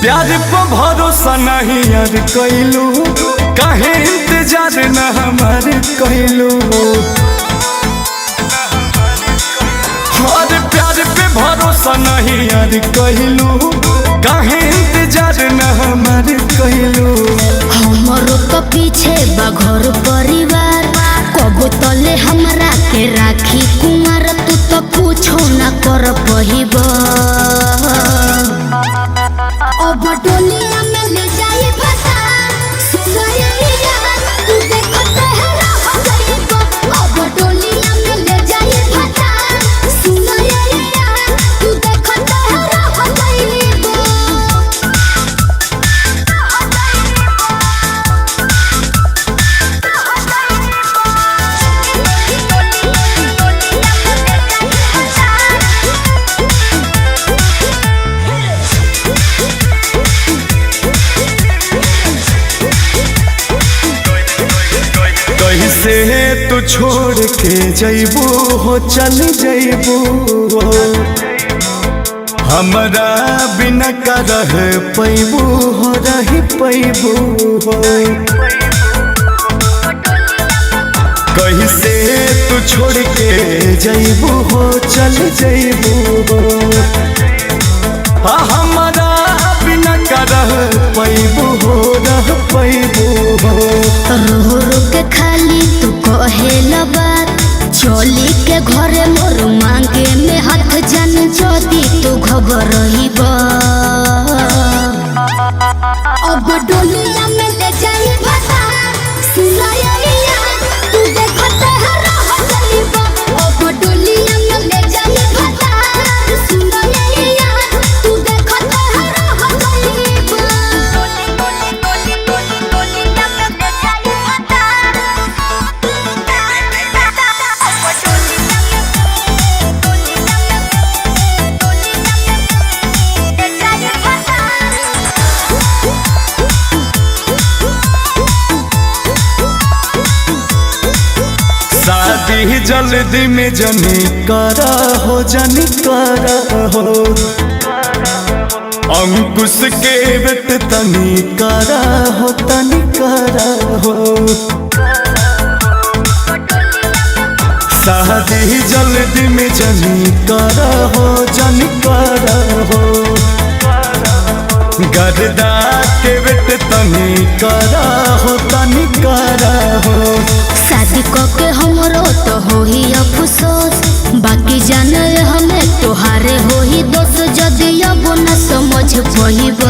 प्यार पर भरोसा नहीं यार कैलू, काहे इंतजार न हमार कैलू। और प्यार पे भरोसा नहीं यार कैलू, काहे इंतजार न हमार कैलू। हमरो तो पीछे बा घर परिवार, कबो तले हमरा के राखी कुमार। तू तो पूछो न कर पहिबा, अब डोलिया में ले जाई भसा सुनैया। तू देखते है रह गईबा, अब डोलिया में ले जाई भसा सुनैया। तू देखते है रह गईबा। कैसे तू छोड़ के जइबू हो, चल जइबू हो। हमरा बिना का रह पैबू हो, रह पैबू हो। कैसे तू छोड़ के जइबू हो, चल जइबू हो। हमरा बिना का रह पैबू हो, रह पैबू हो। रो रो के खाली तू कहेला बात, चली के घरे मोर मांगे में हाथ जान जदी तू घबराइबा। अब डोलिया में ले जाई भसा सुनैया। तू देखते है रह गईबा, अब डोलिया में ले जाई भसा सुनैया। तू देखते है रह गईबा। शादी जल्दी में जनी करा हो, जनी करा हो। अंकुश के बेट तनी करा हो, तनी करा हो। शादी जल्दी में जनी करा हो, जनी करा हो। गर्दा के बेट तनी करा हो, तनी करा हो। शादी के हमरो तो होही अफसोस, बाकी जाने हमें तोहारे होही दोस्त। जदि अब न समझ पहिबा,